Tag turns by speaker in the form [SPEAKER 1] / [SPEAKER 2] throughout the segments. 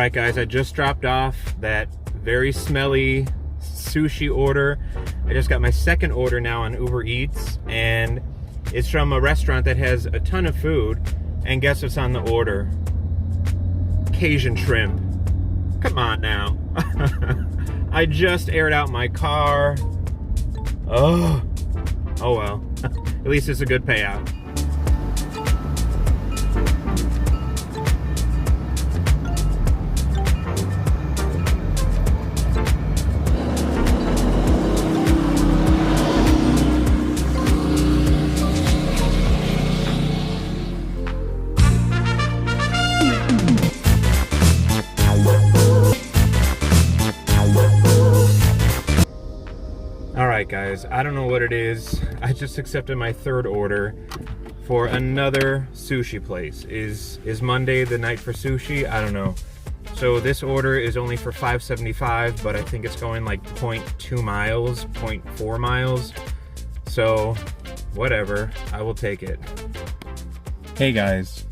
[SPEAKER 1] Alright guys, I just dropped off that very smelly sushi order. I just got my second order now on Uber Eats, and it's from a restaurant that has a ton of food. And guess what's on the order? Cajun shrimp. Come on now. I just aired out my car. Oh well. At least it's a good payout. Alright guys, I don't know what it is. I just accepted my third order for another sushi place. Is Monday the night for sushi? I don't know. So this order is only for $5.75, but I think it's going like 0.2 miles, 0.4 miles. So whatever, I will take it. Hey guys,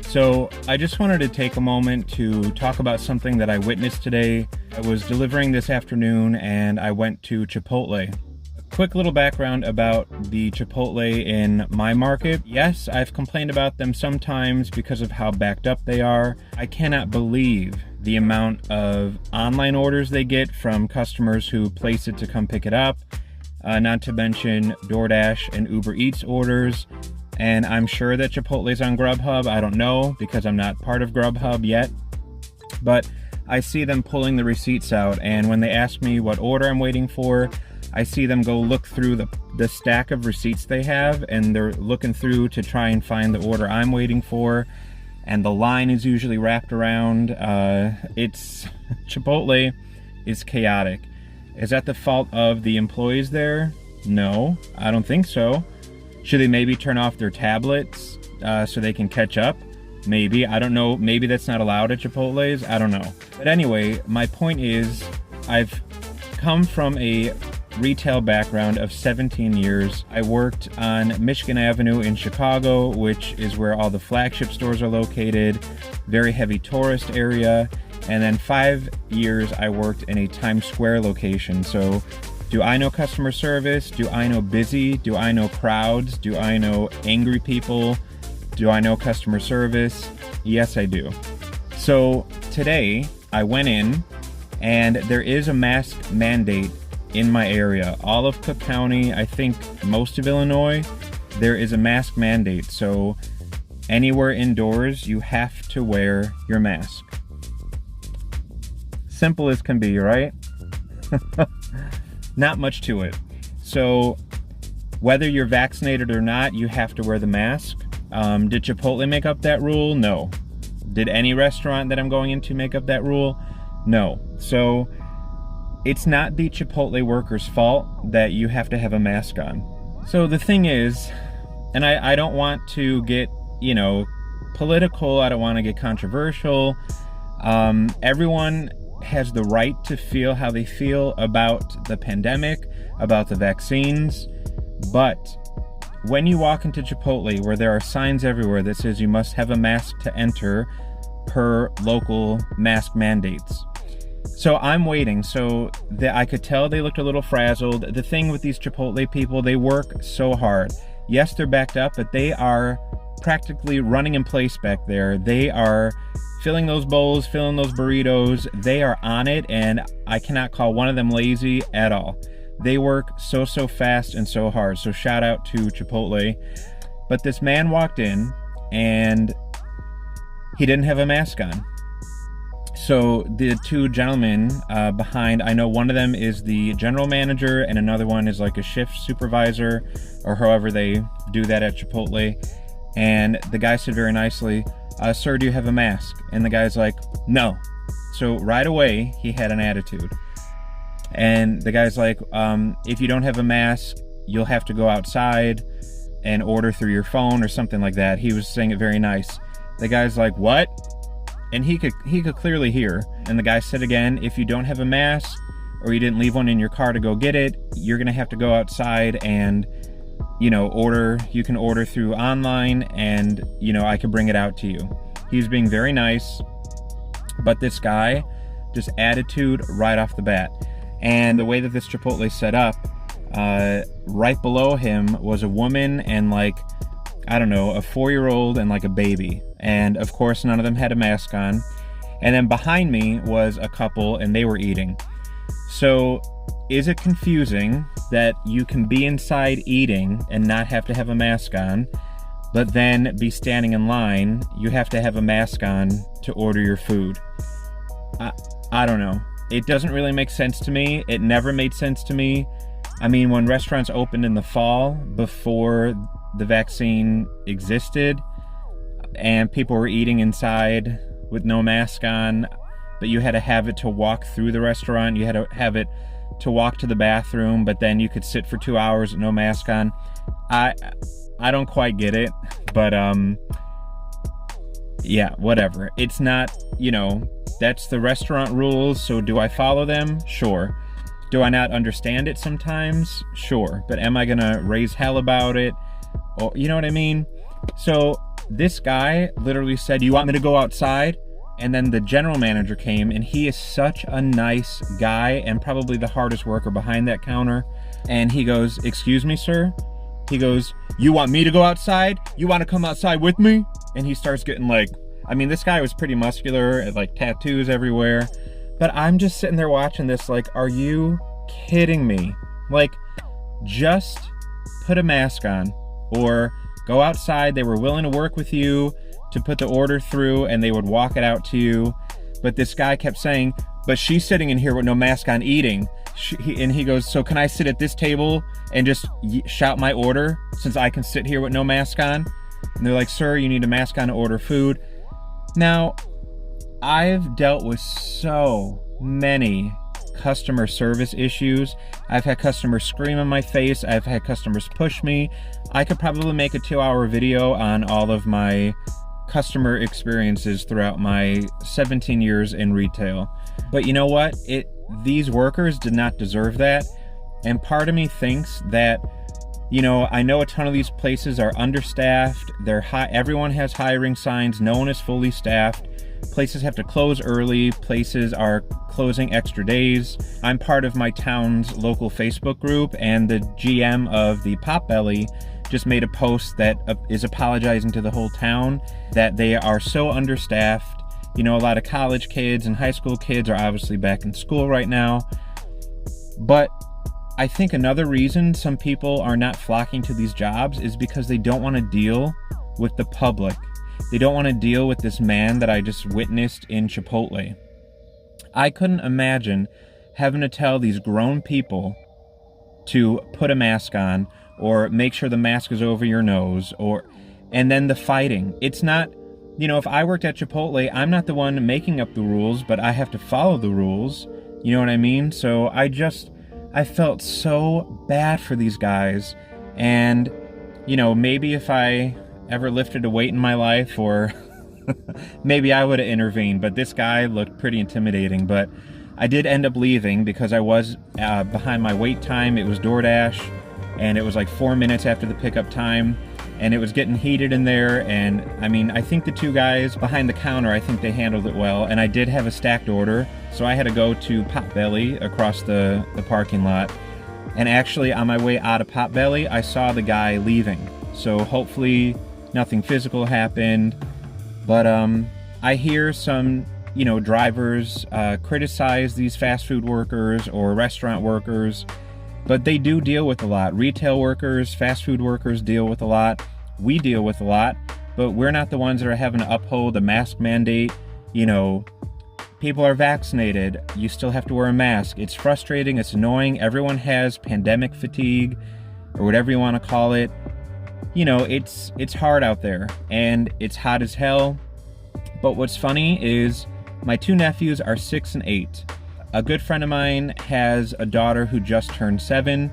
[SPEAKER 1] so I just wanted to take a moment to talk about something that I witnessed today. I was delivering this afternoon and I went to Chipotle. Quick little background about the Chipotle in my market. Yes, I've complained about them sometimes because of how backed up they are. I cannot believe the amount of online orders they get from customers who place it to come pick it up. Not to mention Doordash and Uber Eats orders. And I'm sure that Chipotle's on Grubhub. I don't know because I'm not part of Grubhub yet. But I see them pulling the receipts out, and when they ask me what order I'm waiting for, I see them go look through the stack of receipts they have, and they're looking through to try and find the order I'm waiting for, and the line is usually wrapped around. Chipotle is chaotic. Is that the fault of the employees there? No, I don't think so. Should they maybe turn off their tablets so they can catch up? Maybe, I don't know, maybe that's not allowed at Chipotle's, I don't know. But anyway, my point is, I've come from a retail background of 17 years. I worked on Michigan Avenue in Chicago, which is where all the flagship stores are located, very heavy tourist area. And then 5 years I worked in a Times Square location. So do I know customer service? Do I know busy? Do I know crowds? Do I know angry people? Do I know customer service? Yes, I do. So today I went in, and there is a mask mandate in my area. All of Cook County, I think most of Illinois, there is a mask mandate. So anywhere indoors, you have to wear your mask. Simple as can be, right? Not much to it. So whether you're vaccinated or not, you have to wear the mask. Did Chipotle make up that rule? No. Did any restaurant that I'm going into make up that rule? No. So it's not the Chipotle workers' fault that you have to have a mask on. So the thing is, and I don't want to get, political, I don't want to get controversial. Everyone has the right to feel how they feel about the pandemic, about the vaccines, but when you walk into Chipotle, where there are signs everywhere that says you must have a mask to enter per local mask mandates. So I'm waiting. So I could tell they looked a little frazzled. The thing with these Chipotle people, they work so hard. Yes, they're backed up, but they are practically running in place back there. They are filling those bowls, filling those burritos. They are on it, and I cannot call one of them lazy at all. They work so fast and so hard. So shout out to Chipotle. But this man walked in and he didn't have a mask on. So the two gentlemen behind, I know one of them is the general manager and another one is like a shift supervisor, or however they do that at Chipotle. And the guy said very nicely, "Sir, do you have a mask?" And the guy's like, "No." So right away, he had an attitude. And the guy's like, if you don't have a mask, you'll have to go outside and order through your phone or something like that. He was saying it very nice. The guy's like, "What?" And he could clearly hear. And the guy said again, if you don't have a mask or you didn't leave one in your car to go get it, you're gonna have to go outside and, order. You can order through online and, I can bring it out to you. He's being very nice. But this guy, just attitude right off the bat. And the way that this Chipotle is set up, right below him was a woman and like, I don't know, a 4-year-old and like a baby. And of course, none of them had a mask on. And then behind me was a couple and they were eating. So is it confusing that you can be inside eating and not have to have a mask on, but then be standing in line, you have to have a mask on to order your food? I don't know. It doesn't really make sense to me. It never made sense to me. I mean, when restaurants opened in the fall before the vaccine existed and people were eating inside with no mask on, but you had to have it to walk through the restaurant, you had to have it to walk to the bathroom, but then you could sit for 2 hours with no mask on. I don't quite get it, but yeah, whatever. It's not, that's the restaurant rules, so do I follow them? Sure. Do I not understand it sometimes? Sure. But am I gonna raise hell about it? Or, you know what I mean? So this guy literally said, "You want me to go outside?" And then the general manager came, and he is such a nice guy and probably the hardest worker behind that counter. And he goes, "Excuse me, sir?" He goes, "You want me to go outside? You want to come outside with me?" And he starts getting like, I mean, this guy was pretty muscular, like tattoos everywhere. But I'm just sitting there watching this like, are you kidding me? Like, just put a mask on or go outside. They were willing to work with you to put the order through and they would walk it out to you. But this guy kept saying, "But she's sitting in here with no mask on eating." And he goes, "So can I sit at this table and just shout my order since I can sit here with no mask on?" And they're like, "Sir, you need a mask on to order food." Now, I've dealt with so many customer service issues. I've had customers scream in my face. I've had customers push me. I could probably make a 2-hour video on all of my customer experiences throughout my 17 years in retail. But you know what? These workers did not deserve that. And part of me thinks that, I know a ton of these places are understaffed. Everyone has hiring signs. No one is fully staffed. Places have to close early. Places are closing extra days. I'm part of my town's local Facebook group, and the GM of the Potbelly just made a post that is apologizing to the whole town that they are so understaffed. A lot of college kids and high school kids are obviously back in school right now. But I think another reason some people are not flocking to these jobs is because they don't want to deal with the public. They don't want to deal with this man that I just witnessed in Chipotle. I couldn't imagine having to tell these grown people to put a mask on or make sure the mask is over your nose, and then the fighting. It's not, if I worked at Chipotle, I'm not the one making up the rules, but I have to follow the rules. You know what I mean? So I felt so bad for these guys. And, maybe if I ever lifted a weight in my life, or maybe I would have intervened, but this guy looked pretty intimidating. But I did end up leaving because I was behind my wait time. It was Doordash, and it was like 4 minutes after the pickup time, and it was getting heated in there. And I mean, I think the two guys behind the counter, I think they handled it well. And I did have a stacked order, so I had to go to Potbelly across the parking lot. And actually, on my way out of Potbelly, I saw the guy leaving. So hopefully nothing physical happened. But I hear some, drivers criticize these fast food workers or restaurant workers, but they do deal with a lot. Retail workers, fast food workers deal with a lot. We deal with a lot, but we're not the ones that are having to uphold a mask mandate. People are vaccinated. You still have to wear a mask. It's frustrating. It's annoying. Everyone has pandemic fatigue or whatever you want to call it. It's hard out there, and it's hot as hell. But what's funny is my two nephews are 6 and 8. A good friend of mine has a daughter who just turned 7.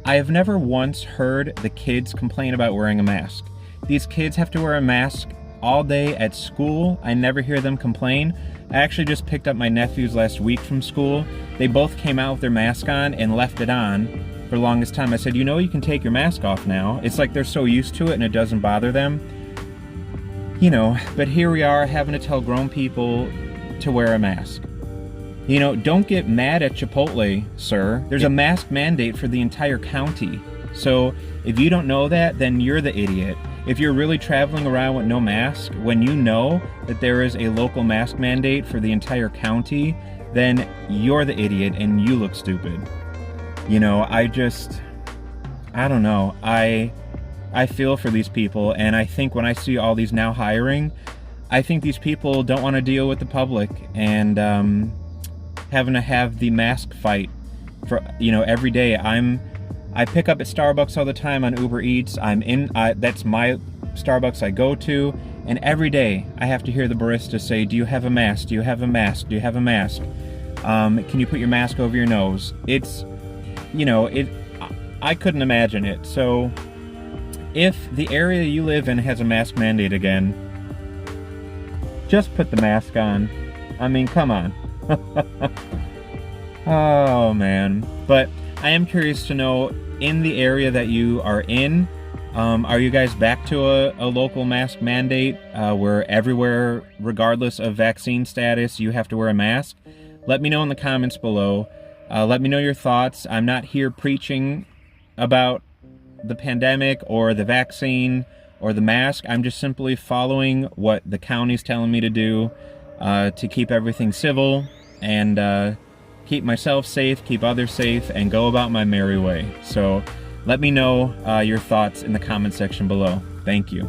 [SPEAKER 1] I have never once heard the kids complain about wearing a mask. These kids have to wear a mask all day at school. I never hear them complain. I actually just picked up my nephews last week from school. They both came out with their mask on and left it on for the longest time. I said, you can take your mask off now. It's like they're so used to it and it doesn't bother them. But here we are having to tell grown people to wear a mask. You know, don't get mad at Chipotle, sir. There's a mask mandate for the entire county. So if you don't know that, then you're the idiot. If you're really traveling around with no mask, when you know that there is a local mask mandate for the entire county, then you're the idiot and you look stupid. You know, I don't know. I feel for these people, and I think when I see all these now hiring, I think these people don't want to deal with the public and having to have the mask fight for, you know, every day. I pick up at Starbucks all the time on Uber Eats. That's my Starbucks I go to, and every day I have to hear the barista say, "Do you have a mask? Do you have a mask? Do you have a mask? Can you put your mask over your nose?" It's, you know, I couldn't imagine it. So if the area you live in has a mask mandate again, just put the mask on. I mean, come on. Oh, man. But I am curious to know, in the area that you are in, are you guys back to a local mask mandate where everywhere, regardless of vaccine status, you have to wear a mask? Let me know in the comments below. Let me know your thoughts. I'm not here preaching about the pandemic or the vaccine or the mask. I'm just simply following what the county's telling me to do to keep everything civil and keep myself safe, keep others safe, and go about my merry way. So let me know your thoughts in the comment section below. Thank you.